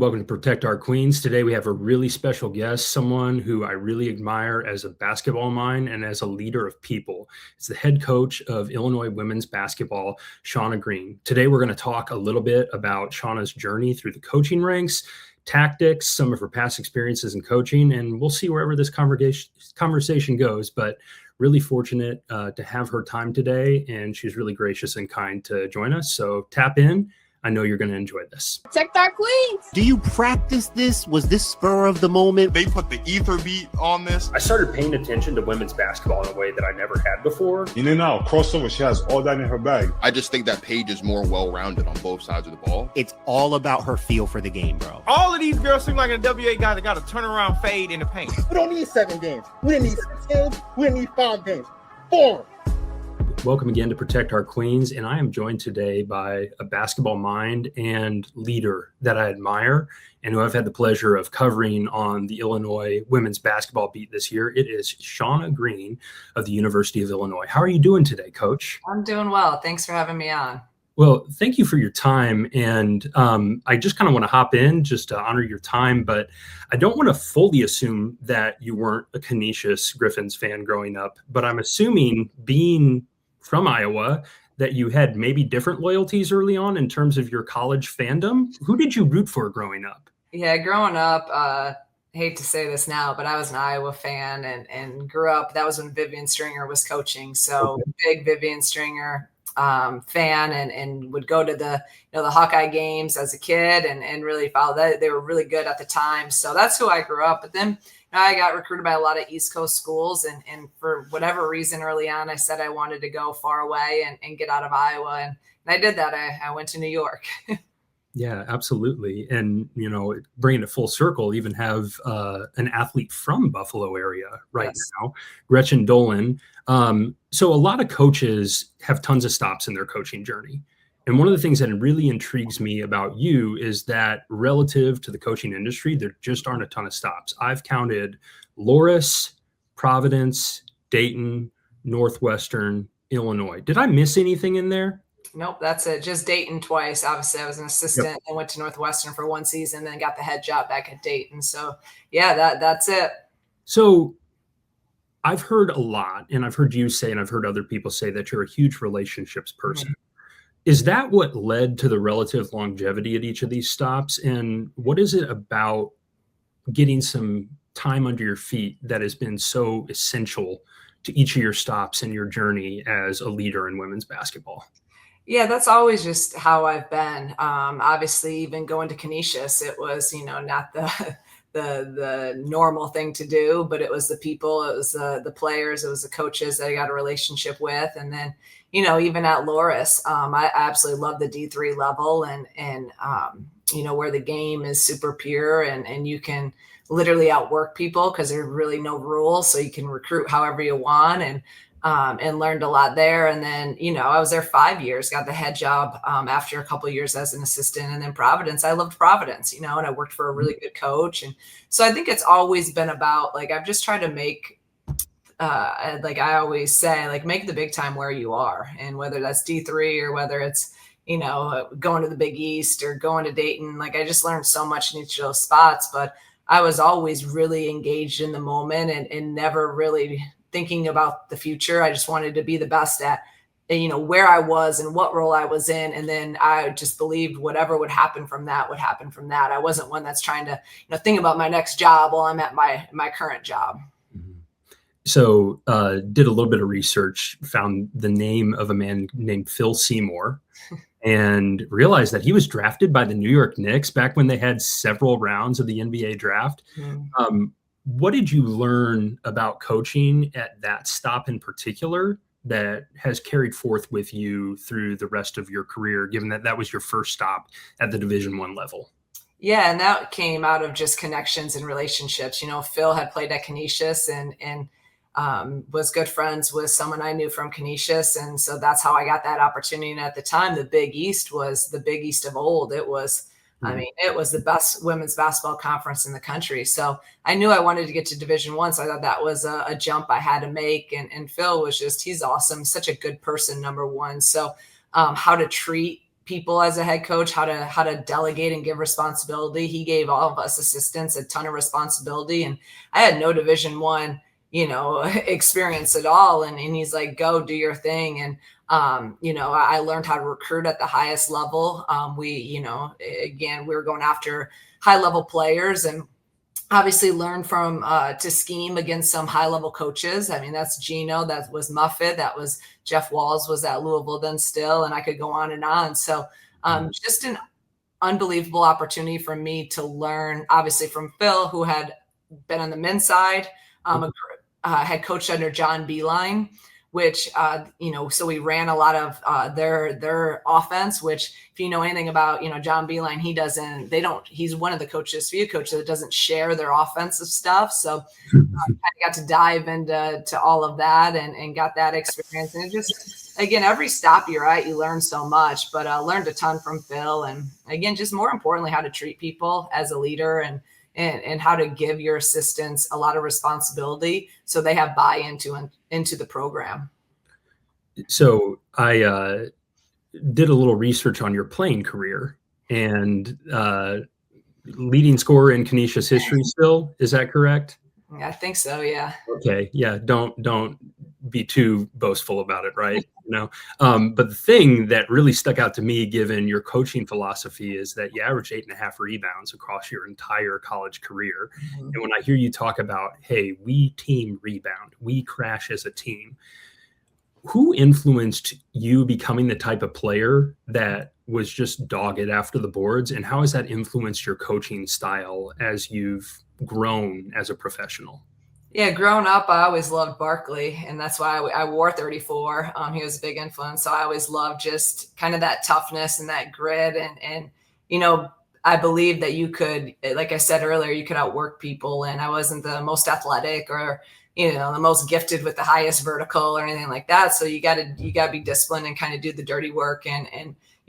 Welcome to Protect Our Queens. Today we have a really special guest, someone who I really admire as a basketball mind and as a leader of people. It's the head coach of Illinois women's basketball, Shauna Green. Today we're going to talk a little bit about Shauna's journey through the coaching ranks, tactics, some of her past experiences in coaching, and we'll see wherever this conversation goes. But really fortunate to have her time today, and she's really gracious and kind to join us. So tap in. I know you're going to enjoy this. Protect our queens. Do you practice this? Was this spur of the moment? They put the ether beat on this. I started paying attention to women's basketball in a way that I never had before. Now, crossover, she has all that in her bag. I just think that Paige is more well-rounded on both sides of the ball. It's all about her feel for the game, bro. All of these girls seem like a WA guy that got a turnaround fade in the paint. We don't need 7 games. We didn't need 6 games. We didn't need 5 games. 4. Welcome again to Protect Our Queens, and I am joined today by a basketball mind and leader that I admire and who I've had the pleasure of covering on the Illinois women's basketball beat this year. It is Shauna Green of the University of Illinois. How are you doing today, Coach? I'm doing well. Thanks for having me on. Well, thank you for your time, and I just kind of want to hop in just to honor your time, but I don't want to fully assume that you weren't a Canisius Griffins fan growing up, but I'm assuming being from Iowa that you had maybe different loyalties early on in terms of your college fandom. Who did you root for growing up? Yeah, growing up, hate to say this now, but I was an Iowa fan and grew up. That was when Vivian Stringer was coaching. So Okay. Big Vivian Stringer fan and would go to the Hawkeye games as a kid and really follow that. They were really good at the time. So that's who I grew up. But then I got recruited by a lot of East Coast schools. And for whatever reason early on, I said I wanted to go far away and get out of Iowa. And I did that. I went to New York. Yeah, absolutely. And, bringing it full circle, even have an athlete from Buffalo area right now, Gretchen Dolan. So a lot of coaches have tons of stops in their coaching journey. And one of the things that really intrigues me about you is that relative to the coaching industry, there just aren't a ton of stops. I've counted Loras, Providence, Dayton, Northwestern, Illinois. Did I miss anything in there? Nope, that's it. Just Dayton twice. Obviously, I was an assistant and went to Northwestern for one season, then got the head job back at Dayton. So, yeah, that's it. So I've heard a lot, and I've heard you say, and I've heard other people say that you're a huge relationships person. Mm-hmm. Is that what led to the relative longevity at each of these stops? And what is it about getting some time under your feet that has been so essential to each of your stops in your journey as a leader in women's basketball? Yeah, that's always just how I've been. Obviously, even going to Canisius, it was, not the normal thing to do, but it was the people, it was the players, it was the coaches that I got a relationship with. And then, even at Loras, I absolutely love the D3 level and where the game is super pure and you can literally outwork people because there's really no rules. So you can recruit however you want and learned a lot there. And then, I was there 5 years, got the head job after a couple of years as an assistant. And then Providence, I loved Providence, and I worked for a really good coach. And so I think it's always been about, I've just tried to make, I always say, make the big time where you are. And whether that's D3 or whether it's, going to the Big East or going to Dayton, I just learned so much in each of those spots. But I was always really engaged in the moment and never really thinking about the future. I just wanted to be the best at, where I was and what role I was in. And then I just believed whatever would happen from that would happen from that. I wasn't one that's trying to, think about my next job while I'm at my current job. So did a little bit of research, found the name of a man named Phil Seymour and realized that he was drafted by the New York Knicks back when they had several rounds of the NBA draft. What did you learn about coaching at that stop in particular that has carried forth with you through the rest of your career, given that that was your first stop at the Division I level? Yeah, and that came out of just connections and relationships. Phil had played at Canisius and was good friends with someone I knew from Canisius. And so that's how I got that opportunity. And at the time, the Big East was the Big East of old. It was, it was the best women's basketball conference in the country. So I knew I wanted to get to Division I. So I thought that was a jump I had to make. And Phil was he's awesome. Such a good person, number one. So how to treat people as a head coach, how to delegate and give responsibility. He gave all of us assistants a ton of responsibility, and I had no Division I, experience at all. And he's like, go do your thing. And, I learned how to recruit at the highest level. Again, we were going after high level players, and obviously learn from to scheme against some high level coaches. I mean, that's Gino, that was Muffet, that was Jeff Walls was at Louisville then still, and I could go on and on. So just an unbelievable opportunity for me to learn, obviously from Phil, who had been on the men's side, had coached under John Beeline, which, so we ran a lot of their offense, which if you know anything about, John Beeline, he's one of the coaches that doesn't share their offensive stuff. So I got to dive into all of that and got that experience. And it just, again, every stop you're at, you learn so much, but learned a ton from Phil. And again, just more importantly, how to treat people as a leader and how to give your assistants a lot of responsibility so they have buy-in into the program. So I did a little research on your playing career, and leading scorer in Canisius history still, is that correct? Yeah, I think so. Yeah. Okay. Yeah. Don't be too boastful about it. Right. But the thing that really stuck out to me, given your coaching philosophy, is that you average 8.5 rebounds across your entire college career. Mm-hmm. And when I hear you talk about, hey, we team rebound, we crash as a team, who influenced you becoming the type of player that was just dogged after the boards? And how has that influenced your coaching style as you've grown as a professional? Yeah, growing up, I always loved Barkley, and that's why I wore 34. He was a big influence. So I always loved just kind of that toughness and that grit. And I believe that you could, like I said earlier, you could outwork people. And I wasn't the most athletic or, the most gifted with the highest vertical or anything like that. So you got to be disciplined and kind of do the dirty work and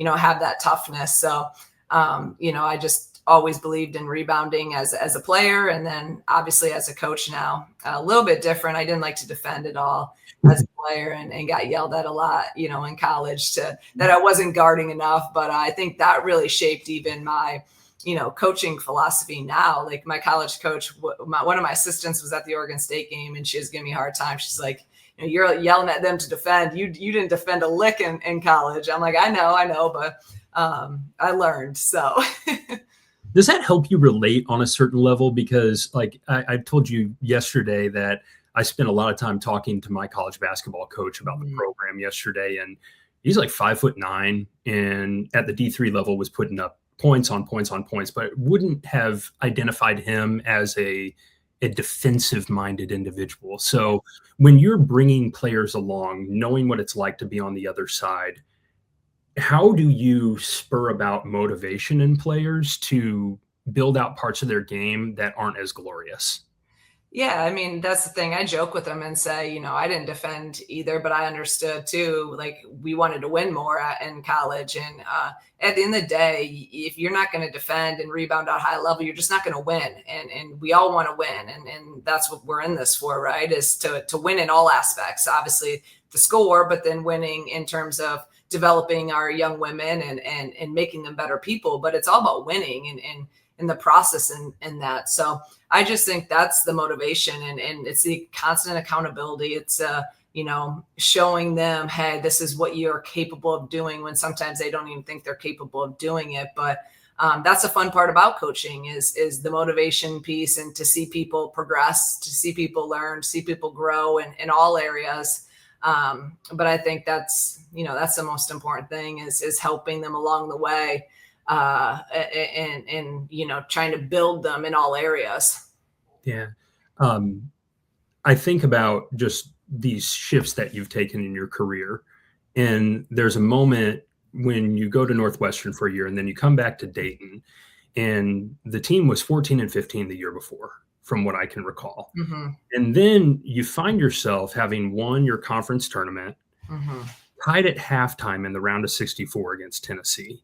have that toughness. So, I just always believed in rebounding as a player. And then obviously as a coach now, a little bit different. I didn't like to defend at all as a player and got yelled at a lot, in college that I wasn't guarding enough. But I think that really shaped even my, coaching philosophy now. Like my college coach, one of my assistants was at the Oregon State game, and she was giving me a hard time. She's like, you're yelling at them to defend. You didn't defend a lick in college. I'm like, I know, but I learned. So does that help you relate on a certain level? Because like I told you yesterday that I spent a lot of time talking to my college basketball coach about the program yesterday, and he's like 5'9", and at the D3 level was putting up points on points on points, but wouldn't have identified him as a defensive-minded individual. So when you're bringing players along, knowing what it's like to be on the other side, how do you spur about motivation in players to build out parts of their game that aren't as glorious? Yeah, I mean, that's the thing. I joke with them and say, I didn't defend either, but I understood too, like we wanted to win more in college. And at the end of the day, if you're not going to defend and rebound at high level, you're just not going to win. And we all want to win. And that's what we're in this for, right? Is to win in all aspects, obviously the score, but then winning in terms of developing our young women and making them better people. But it's all about winning and in the process and that. So I just think that's the motivation and it's the constant accountability. It's, showing them, hey, this is what you're capable of doing when sometimes they don't even think they're capable of doing it. But that's the fun part about coaching is the motivation piece and to see people progress, to see people learn, to see people grow in all areas. But I think that's the most important thing is helping them along the way. And trying to build them in all areas. Yeah. I think about just these shifts that you've taken in your career. And there's a moment when you go to Northwestern for a year and then you come back to Dayton, and the team was 14-15 the year before, from what I can recall. Mm-hmm. And then you find yourself having won your conference tournament, tied at halftime in the round of 64 against Tennessee.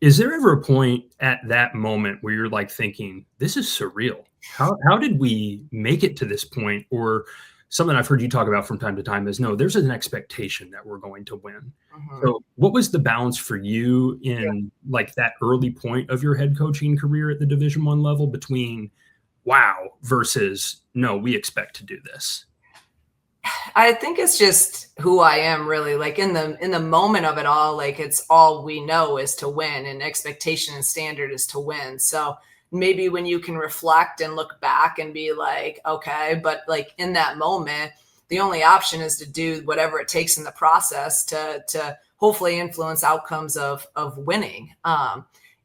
Is there ever a point at that moment where you're like thinking, this is surreal? How did we make it to this point? Or something I've heard you talk about from time to time is, no, there's an expectation that we're going to win. Mhm. So what was the balance for you in like that early point of your head coaching career at the Division I level between wow versus no, we expect to do this? I think it's just who I am, really. Like in the moment of it all, like it's all we know is to win, and expectation and standard is to win. So maybe when you can reflect and look back and be like, okay, but like in that moment, the only option is to do whatever it takes in the process to hopefully influence outcomes of winning.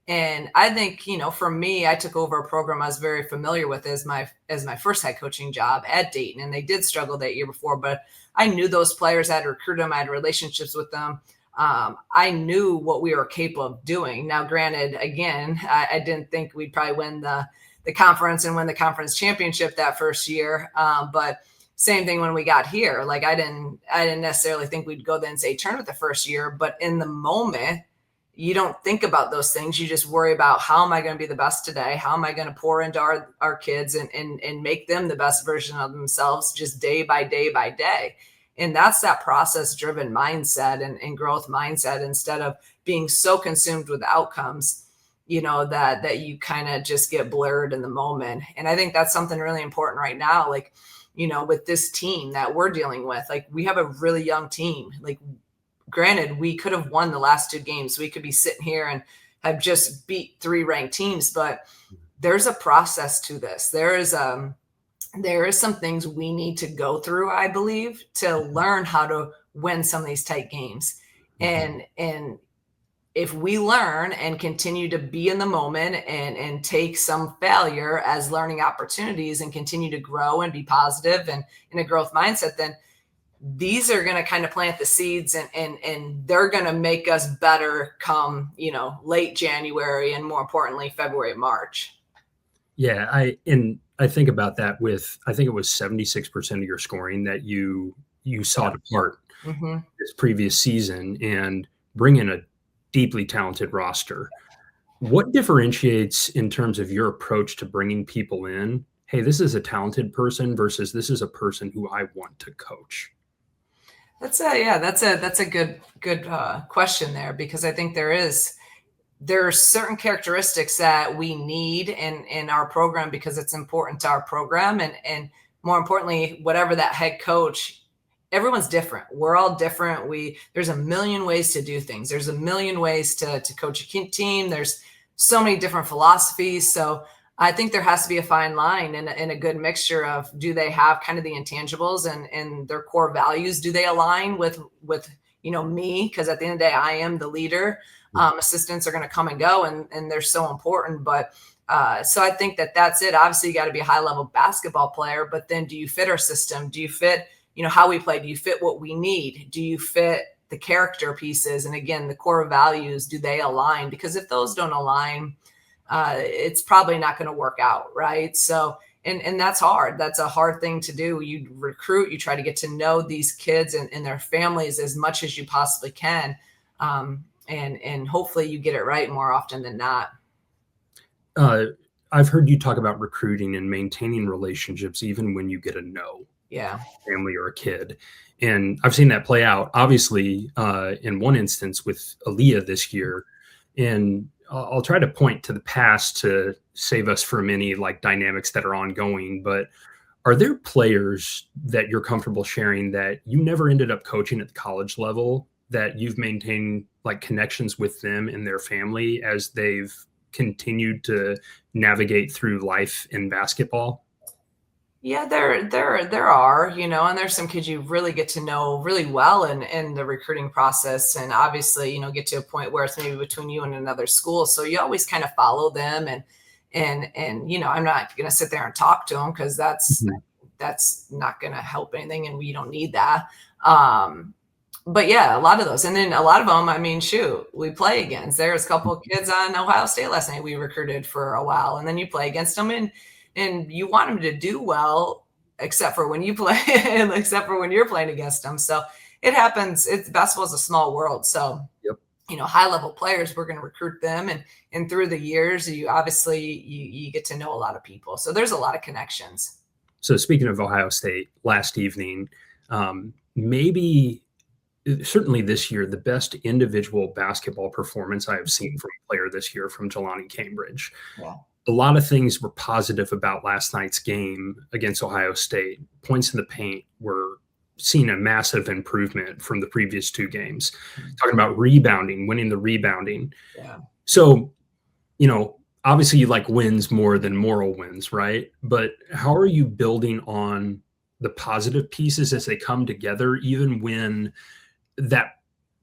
And I think, for me, I took over a program I was very familiar with as my first head coaching job at Dayton. And they did struggle that year before, but I knew those players. I had recruited them. I had relationships with them. I knew what we were capable of doing. Now, granted, again, I didn't think we'd probably win the conference and win the conference championship that first year. But same thing when we got here. Like I didn't necessarily think we'd go the NCAA tournament the first year, but in the moment, you don't think about those things. You just worry about, how am I going to be the best today? How am I going to pour into our kids and make them the best version of themselves just day by day by day? And that's that process driven mindset and growth mindset, instead of being so consumed with outcomes, that you kind of just get blurred in the moment. And I think that's something really important right now. Like, with this team that we're dealing with, like we have a really young team. Like, granted, we could have won the last 2 games. We could be sitting here and have just beat 3 ranked teams, but there's a process to this. There is some things we need to go through, I believe, to learn how to win some of these tight games. And if we learn and continue to be in the moment and take some failure as learning opportunities and continue to grow and be positive and in a growth mindset, then these are going to kind of plant the seeds and they're going to make us better come, late January and more importantly, February, March. Yeah. I think about that with, I think it was 76% of your scoring that you saw depart this previous season, and bring in a deeply talented roster. What differentiates in terms of your approach to bringing people in? Hey, this is a talented person versus this is a person who I want to coach. That's a good question there, because I think there are certain characteristics that we need in our program because it's important to our program, and more importantly, whatever that head coach, everyone's different. We're all different. There's a million ways to do things. There's a million ways to coach a team. There's so many different philosophies. So I think there has to be a fine line and a good mixture of, do they have kind of the intangibles and their core values? Do they align with me? Because at the end of the day, I am the leader. Assistants are going to come and go, and they're so important. But so I think that's it. Obviously, you got to be a high level basketball player, but then do you fit our system? Do you fit, how we play? Do you fit what we need? Do you fit the character pieces? And again, the core values, do they align? Because if those don't align, it's probably not going to work out. Right. So, and that's hard. That's a hard thing to do. You recruit, you try to get to know these kids and their families as much as you possibly can. And hopefully you get it right more often than not. I've heard you talk about recruiting and maintaining relationships, even when you get a no. Yeah. Family or a kid. And I've seen that play out, obviously, in one instance with Aaliyah this year. And I'll try to point to the past to save us from any like dynamics that are ongoing. But are there players that you're comfortable sharing that you never ended up coaching at the college level, that you've maintained like connections with them and their family as they've continued to navigate through life in basketball? Yeah, there are, and there's some kids you really get to know really well in the recruiting process. And obviously, get to a point where it's maybe between you and another school. So you always kind of follow them and I'm not going to sit there and talk to them, because that's not going to help anything. And we don't need that. But yeah, a lot of those. And then a lot of them, I mean, shoot, we play against. There's a couple of kids on Ohio State last night we recruited for a while, and then you play against them and you want them to do well, except for when you play, except for when you're playing against them. So it happens. Basketball is a small world. So, high level players, we're going to recruit them. And through the years, you obviously, you get to know a lot of people. So there's a lot of connections. So speaking of Ohio State, last evening, maybe certainly this year, the best individual basketball performance I have seen from a player this year from Jelani Cambridge. Wow. A lot of things were positive about last night's game against Ohio State. Points in the paint were seeing a massive improvement from the previous two games. Talking about rebounding, winning the rebounding. Yeah. So, obviously you like wins more than moral wins, right? But how are you building on the positive pieces as they come together, even when that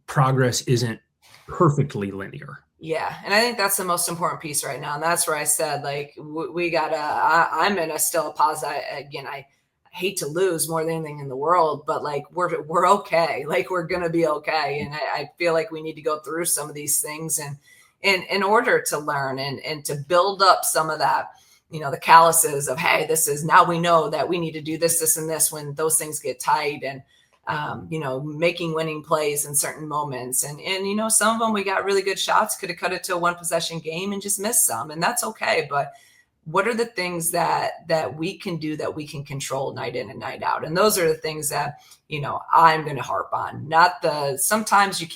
progress isn't perfectly linear? Yeah. And I think that's the most important piece right now. And that's where I said, like, we gotta, I'm in a still a positive. I hate to lose more than anything in the world, but like, we're okay. Like, we're going to be okay. And I feel like we need to go through some of these things and in order to learn and to build up some of that, the calluses of, hey, this is, now we know that we need to do this, this, and this when those things get tight, and making winning plays in certain moments. And some of them, we got really good shots, could have cut it to a 1-possession game and just missed some. And that's okay. But what are the things that we can do that we can control night in and night out? And those are the things that, I'm going to harp on. Not sometimes you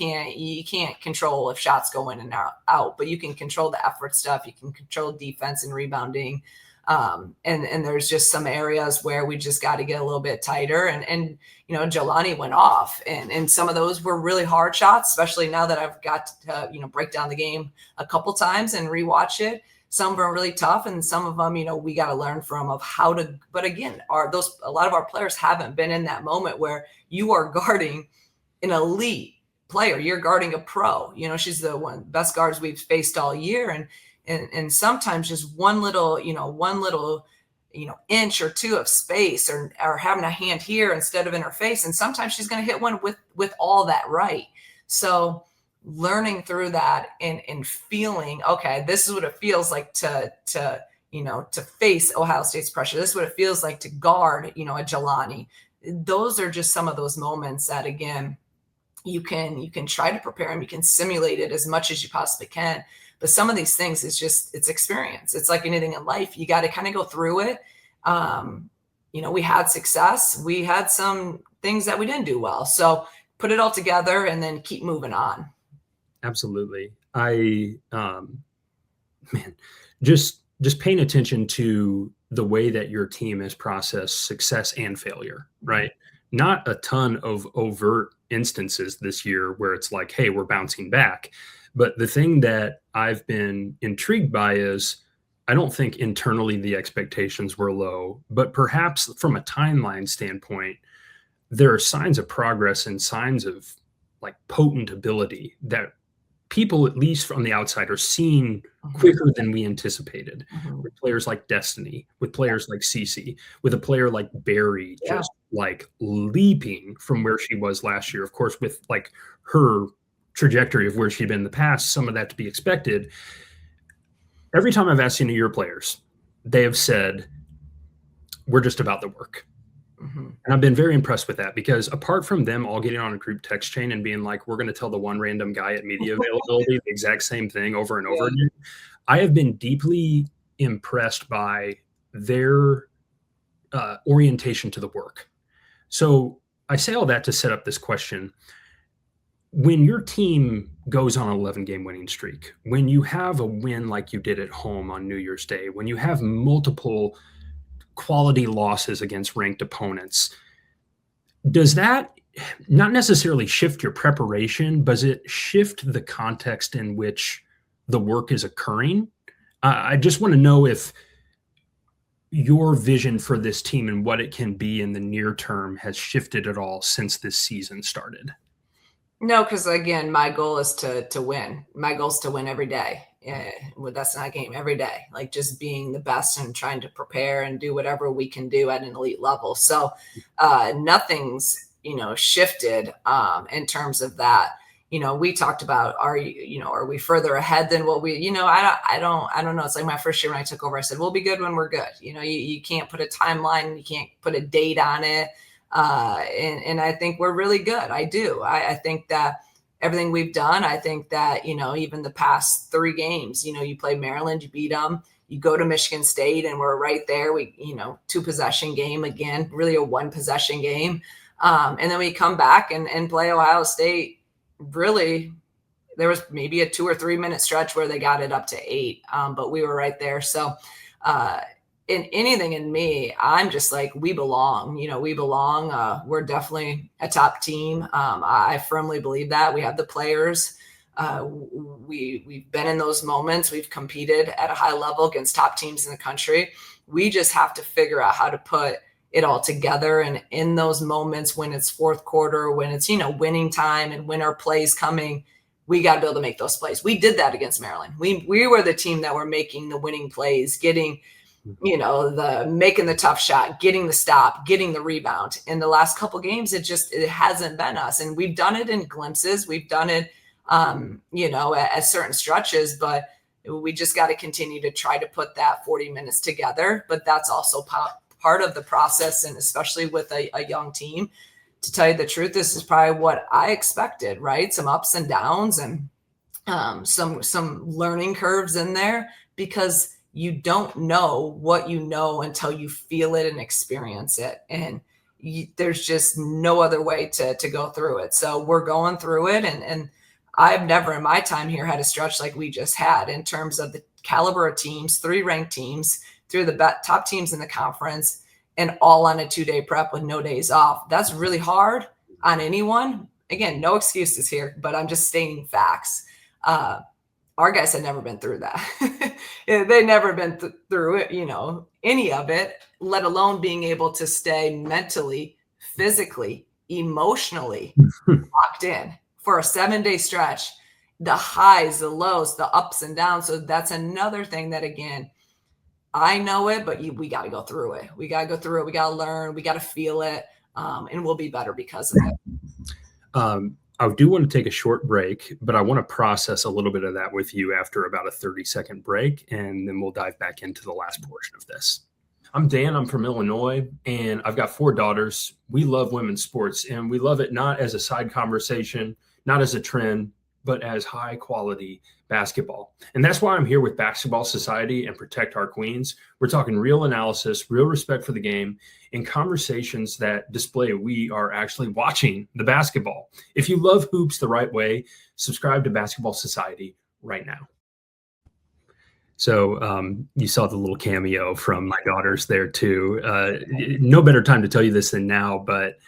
can't control if shots go in and out, but you can control the effort stuff. You can control defense and rebounding. And there's just some areas where we just got to get a little bit tighter. And Jelani went off, and some of those were really hard shots, especially now that I've got to, break down the game a couple times and rewatch it. Some of them are really tough, and some of them, we got to learn from of how to. But again, a lot of our players haven't been in that moment where you are guarding an elite player. You're guarding a pro. She's the best guards we've faced all year, and sometimes just one little inch or two of space, or having a hand here instead of in her face, and sometimes she's going to hit one with all that right. So learning through that and feeling, okay, this is what it feels like to face Ohio State's pressure. This is what it feels like to guard, a Jelani. Those are just some of those moments that, again, you can try to prepare them. You can simulate it as much as you possibly can. But some of these things, it's experience. It's like anything in life. You got to kind of go through it. We had success. We had some things that we didn't do well. So put it all together and then keep moving on. Absolutely. Just paying attention to the way that your team has processed success and failure, right? Not a ton of overt instances this year where it's like, hey, we're bouncing back. But the thing that I've been intrigued by is, I don't think internally the expectations were low, but perhaps from a timeline standpoint, there are signs of progress and signs of like potent ability that people, at least from the outside, are seeing quicker than we anticipated. With players like Destiny, with players like Cece, with a player like Barry, just like leaping from where she was last year. Of course, with like her trajectory of where she'd been in the past, some of that to be expected. Every time I've asked any of your players, they have said, we're just about the work. And I've been very impressed with that, because apart from them all getting on a group text chain and being like, we're going to tell the one random guy at media availability the exact same thing over and over again, I have been deeply impressed by their orientation to the work. So I say all that to set up this question. When your team goes on an 11-game winning streak, when you have a win like you did at home on New Year's Day, when you have multiple quality losses against ranked opponents, does that not necessarily shift your preparation, but does it shift the context in which the work is occurring? I just want to know if your vision for this team and what it can be in the near term has shifted at all since this season started. No, because again, my goal is to win. My goal is to win every day. Well, that's not a game, every day. Like just being the best and trying to prepare and do whatever we can do at an elite level. So nothing's shifted in terms of that. We talked about are we further ahead than what we I don't know. It's like my first year when I took over, I said we'll be good when we're good. You can't put a timeline, you can't put a date on it. And I think we're really good. I do. I think that everything we've done, I think that, even the past 3 games, you play Maryland, you beat them, you go to Michigan State and we're right there. We, 2-possession game again, really a 1-possession game. And then we come back and play Ohio State. Really, there was maybe a 2 or 3 minute stretch where they got it up to 8, but we were right there. So in anything in me, I'm just like, we belong. We belong. We're definitely a top team. I firmly believe that. We have the players. We've been in those moments. We've competed at a high level against top teams in the country. We just have to figure out how to put it all together. And in those moments when it's fourth quarter, when it's, winning time and when our play's coming, we got to be able to make those plays. We did that against Maryland. We were the team that were making the winning plays, getting, making the tough shot, getting the stop, getting the rebound. In the last couple games, it hasn't been us. And we've done it in glimpses. We've done it, at certain stretches, but we just got to continue to try to put that 40 minutes together. But that's also part of the process. And especially with a young team, to tell you the truth, this is probably what I expected, right? Some ups and downs and some learning curves in there, because you don't know what you know until you feel it and experience it. And there's just no other way to go through it. So we're going through it. And I've never in my time here had a stretch like we just had in terms of the caliber of teams, 3 ranked teams, 3 of the top teams in the conference, and all on a 2-day prep with no days off. That's really hard on anyone. Again, no excuses here, but I'm just stating facts. Our guys had never been through that. They'd never been through it, any of it, let alone being able to stay mentally, physically, emotionally locked in for a 7-day stretch, the highs, the lows, the ups and downs. So that's another thing that, again, I know it, but we got to go through it. We got to go through it. We got to learn. We got to feel it, and we'll be better because of it. I do want to take a short break, but I want to process a little bit of that with you after about a 30-second break, and then we'll dive back into the last portion of this. I'm Dan. I'm from Illinois, and I've got 4 daughters. We love women's sports, and we love it not as a side conversation, not as a trend, but as high quality basketball. And that's why I'm here with Basketball Society and Protect Our Queens. We're talking real analysis, real respect for the game, and conversations that display we are actually watching the basketball. If you love hoops the right way, subscribe to Basketball Society right now. So you saw the little cameo from my daughters there too. No better time to tell you this than now, but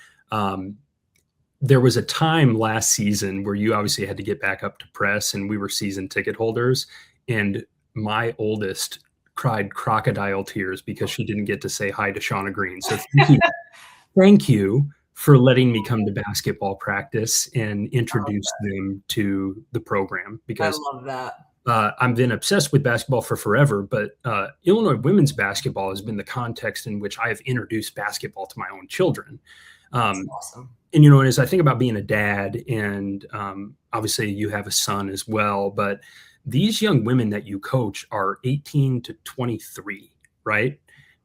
there was a time last season where you obviously had to get back up to press, and we were season ticket holders. And my oldest cried crocodile tears because she didn't get to say hi to Shauna Green. So thank you for letting me come to basketball practice and introduce them to the program, because I love that. I've been obsessed with basketball for forever, but Illinois women's basketball has been the context in which I have introduced basketball to my own children. That's awesome. And, as I think about being a dad, and obviously you have a son as well, but these young women that you coach are 18 to 23, right?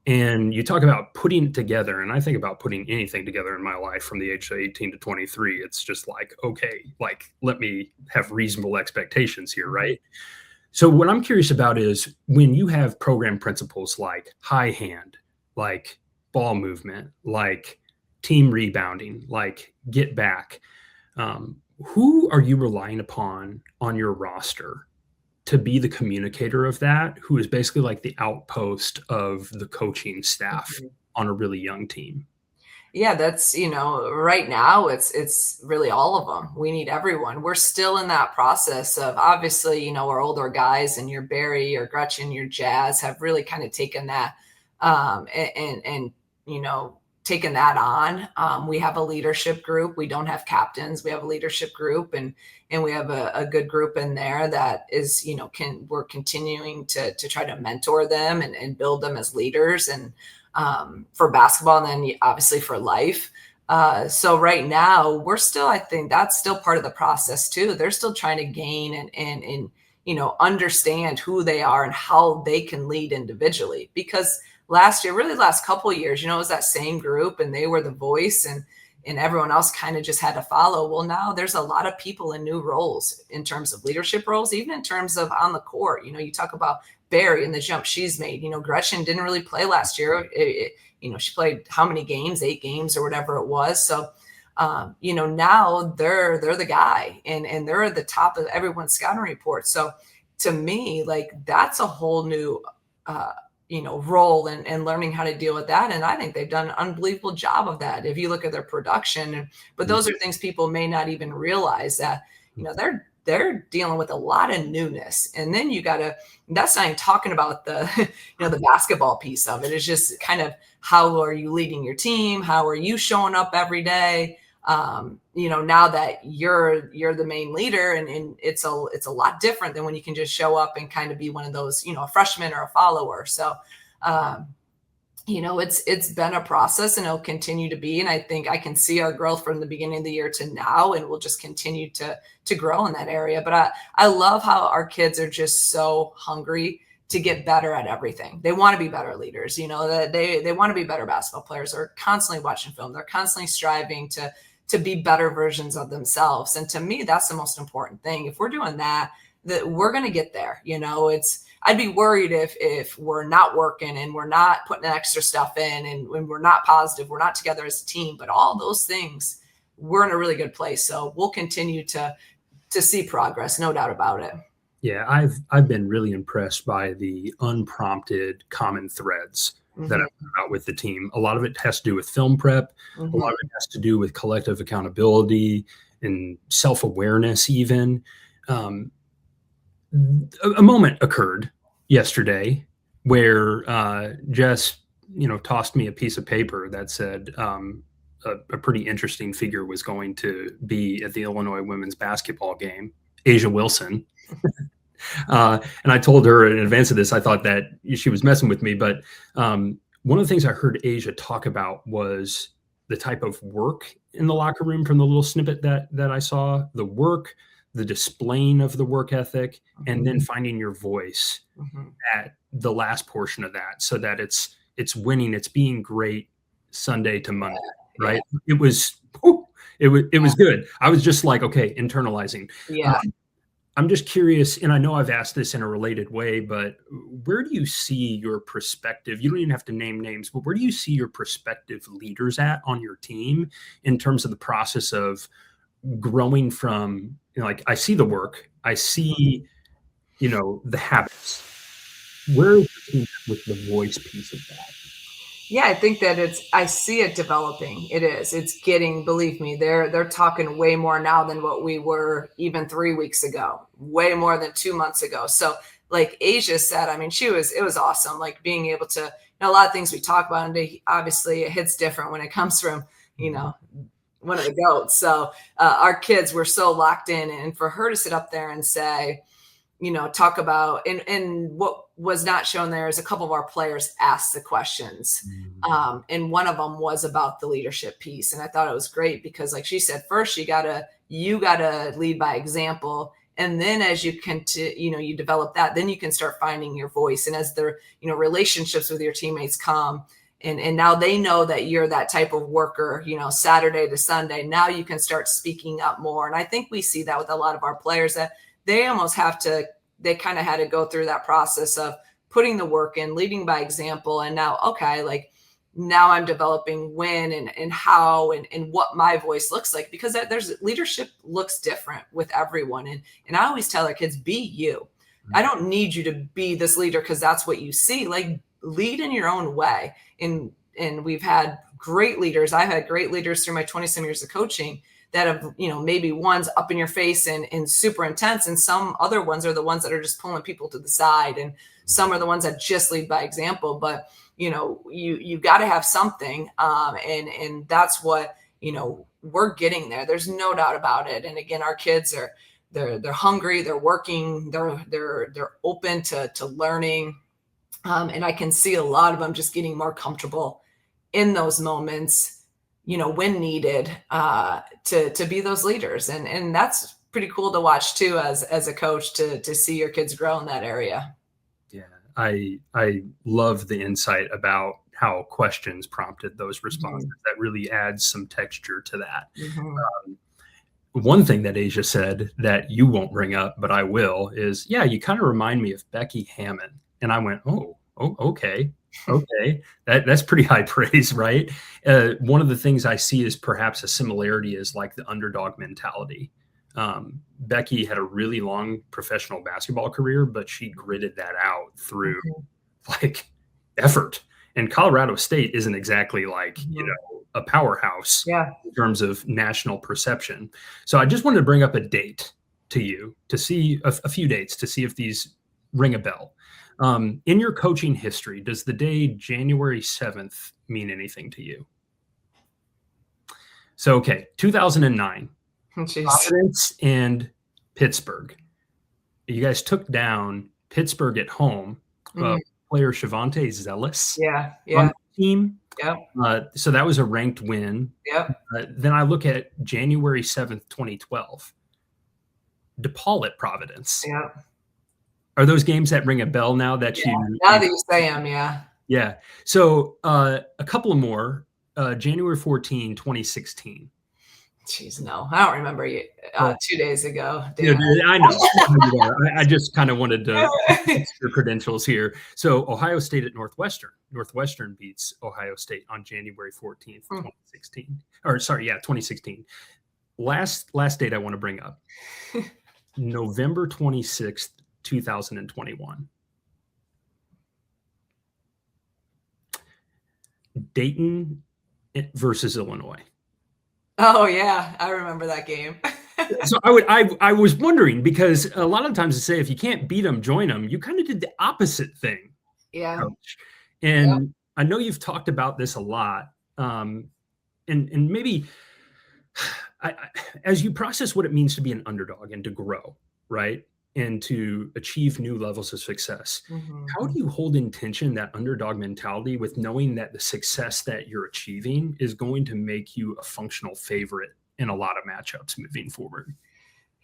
And you talk about putting it together, and I think about putting anything together in my life from the age of 18 to 23. It's just like, okay, let me have reasonable expectations here, right? So what I'm curious about is when you have program principles like high hand, like ball movement, like team rebounding, like get back, who are you relying upon on your roster to be the communicator of that, who is basically like the outpost of the coaching staff on a really young team? Yeah, that's, right now it's really all of them. We need everyone. We're still in that process of, obviously, our older guys and your Barry, your Gretchen, your Jazz have really kind of taken that and taken that on. We have a leadership group. We don't have captains. We have a leadership group, and we have a good group in there that is, we're continuing to try to mentor them and build them as leaders, and for basketball, and then obviously for life. So right now we're still, I think that's still part of the process too. They're still trying to gain and understand who they are and how they can lead individually, because last year, really the last couple of years, it was that same group, and they were the voice, and everyone else kind of just had to follow. Well, now there's a lot of people in new roles in terms of leadership roles, even in terms of on the court. You talk about Barry and the jump she's made. Gretchen didn't really play last year. She played how many games, 8 games or whatever it was. So, now they're the guy and they're at the top of everyone's scouting report. So to me, like that's a whole new, role and learning how to deal with that. And I think they've done an unbelievable job of that. If you look at their production, but those are things people may not even realize that, they're dealing with a lot of newness. And then that's not even talking about the, the basketball piece of it. It's just kind of how are you leading your team? How are you showing up every day? Now that you're the main leader and it's a lot different than when you can just show up and kind of be one of those, a freshman or a follower. So, it's been a process and it'll continue to be. And I think I can see our growth from the beginning of the year to now, and we'll just continue to grow in that area. But I love how our kids are just so hungry to get better at everything. They want to be better leaders, they want to be better basketball players. They're constantly watching film. They're constantly striving to be better versions of themselves. And to me, that's the most important thing. If we're doing that we're going to get there. I'd be worried if we're not working and we're not putting extra stuff in and when we're not positive, we're not together as a team, but all those things, we're in a really good place. So we'll continue to see progress, no doubt about it. Yeah, I've been really impressed by the unprompted common threads that I've heard about with the team. A lot of it has to do with film prep. A lot of it has to do with collective accountability and self-awareness even. A moment occurred yesterday where Jess, tossed me a piece of paper that said a pretty interesting figure was going to be at the Illinois women's basketball game, Asia Wilson. And I told her in advance of this, I thought that she was messing with me. But one of the things I heard Asia talk about was the type of work in the locker room from the little snippet that I saw, the work, the displaying of the work ethic, and then finding your voice at the last portion of that so that it's winning, it's being great Sunday to Monday, right? It was good. I was just like, okay, internalizing. Yeah. I'm just curious, and I know I've asked this in a related way, but where do you see your prospective, you don't even have to name names, but where do you see your prospective leaders at on your team in terms of the process of growing from, like I see the work, I see, the habits. Where is the team with the voice piece of that? Yeah, I think that I see it developing. It's getting, believe me, they're talking way more now than what we were even 3 weeks ago, way more than 2 months ago. So like Asia said, I mean, it was awesome. Like being able to, a lot of things we talk about, and obviously it hits different when it comes from, one of the GOATs. So our kids were so locked in, and for her to sit up there and say, talk about, and what was not shown there is a couple of our players asked the questions. And one of them was about the leadership piece. And I thought it was great because like she said, first you gotta lead by example. And then as you you develop that, then you can start finding your voice. And as their, relationships with your teammates come, and now they know that you're that type of worker, Saturday to Sunday, now you can start speaking up more. And I think we see that with a lot of our players that they almost they kind of had to go through that process of putting the work in, leading by example. And now, okay, like now I'm developing when and how and what my voice looks like, because there's leadership looks different with everyone. And I always tell our kids, be you. I don't need you to be this leader because that's what you see. Like lead in your own way. And we've had great leaders. I've had great leaders through my 20-some years of coaching that have, maybe one's up in your face and super intense. And some other ones are the ones that are just pulling people to the side. And some are the ones that just lead by example. But, you got to have something. And that's what, we're getting there. There's no doubt about it. And again, our kids they're hungry, they're working, they're open to learning. And I can see a lot of them just getting more comfortable in those moments, when needed, to be those leaders. And that's pretty cool to watch too, as a coach, to see your kids grow in that area. Yeah. I love the insight about how questions prompted those responses. That really adds some texture to that. One thing that Asia said that you won't bring up, but I will, is, you kind of remind me of Becky Hammon. And I went, oh, okay. Okay. That's pretty high praise, right? One of the things I see is perhaps a similarity is like the underdog mentality. Becky had a really long professional basketball career, but she gritted that out through like effort. And Colorado State isn't exactly like, a powerhouse in terms of national perception. So I just wanted to bring up a date to you to see a few dates to see if these ring a bell. In your coaching history, does the day January 7th mean anything to you? So, okay, 2009, Providence and Pittsburgh. You guys took down Pittsburgh at home. Player Shavante Zealous on the team. So that was a ranked win. Then I look at January 7th, 2012. DePaul at Providence. Are those games that ring a bell now that now that you say them, Yeah. So a couple more. January 14, 2016. Jeez, no, I don't remember you 2 days ago. I know. I just kind of wanted to fix your credentials here. So Ohio State at Northwestern. Northwestern beats Ohio State on January 14th, 2016. Or sorry, 2016. Last date I want to bring up. November 26th, 2021. Dayton versus Illinois. Oh yeah, I remember that game. So I was wondering, because a lot of times they say if you can't beat them, join them. You kind of did the opposite thing. Coach. And I know you've talked about this a lot. And maybe as you process what it means to be an underdog and to grow, right? And to achieve new levels of success. How do you hold in tension that underdog mentality with knowing that the success that you're achieving is going to make you a functional favorite in a lot of matchups moving forward?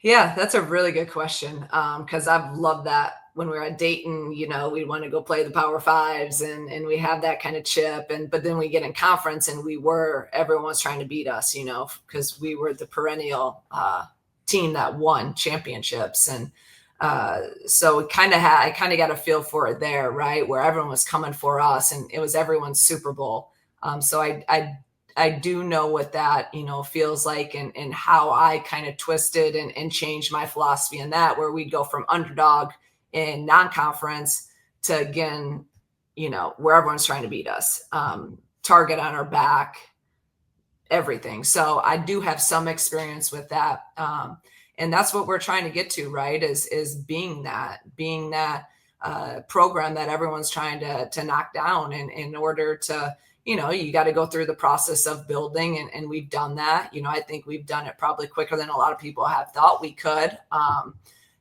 Yeah, that's a really good question. Because I've loved that when we were at Dayton, we want to go play the Power Fives and we have that kind of chip. But then we get in conference and everyone was trying to beat us, because we were the perennial team that won championships. And so I kind of got a feel for it there, right? Where everyone was coming for us and it was everyone's Super Bowl. So I do know what that, feels like and how I kind of twisted and changed my philosophy in that, where we'd go from underdog in non-conference to, again, where everyone's trying to beat us, target on our back, everything. So I do have some experience with that. And that's what we're trying to get to, right? Is being that program that everyone's trying to knock down. And in order to, you got to go through the process of building, and we've done that. I think we've done it probably quicker than a lot of people have thought we could.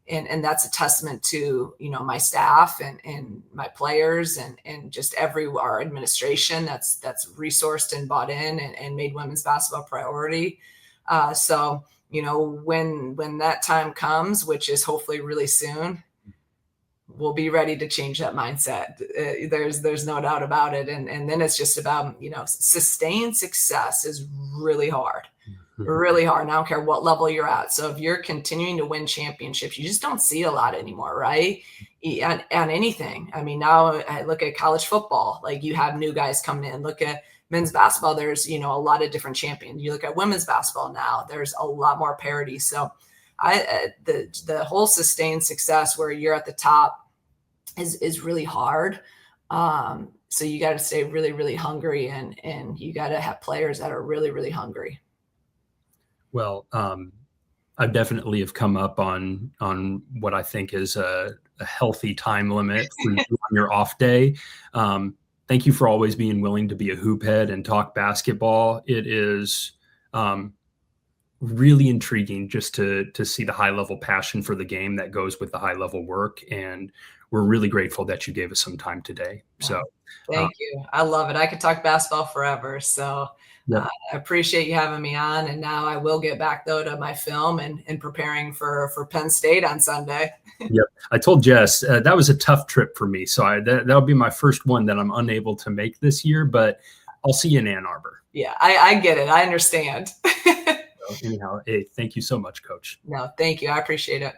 And that's a testament to, my staff and my players and just our administration that's resourced and bought in and made women's basketball a priority. So when that time comes, which is hopefully really soon, we'll be ready to change that mindset. There's no doubt about it. And then it's just about, sustained success is really hard, really hard. And I don't care what level you're at. So if you're continuing to win championships, you just don't see a lot anymore, right? On anything. I mean, now I look at college football, like you have new guys coming in. Look at men's basketball, there's, a lot of different champions. You look at women's basketball now, there's a lot more parity. So the whole sustained success where you're at the top is really hard. So you got to stay really, really hungry and you got to have players that are really, really hungry. Well, I definitely have come up on what I think is a healthy time limit for you on your off day. Thank you for always being willing to be a hoop head and talk basketball. It is really intriguing just to see the high level passion for the game that goes with the high level work. And we're really grateful that you gave us some time today. So thank you. I love it. I could talk basketball forever. So I appreciate you having me on. And now I will get back though to my film and preparing for Penn State on Sunday. Yep. I told Jess that was a tough trip for me. So that'll be my first one that I'm unable to make this year, but I'll see you in Ann Arbor. Yeah, I get it. I understand. So anyhow, hey, thank you so much, Coach. No, thank you. I appreciate it.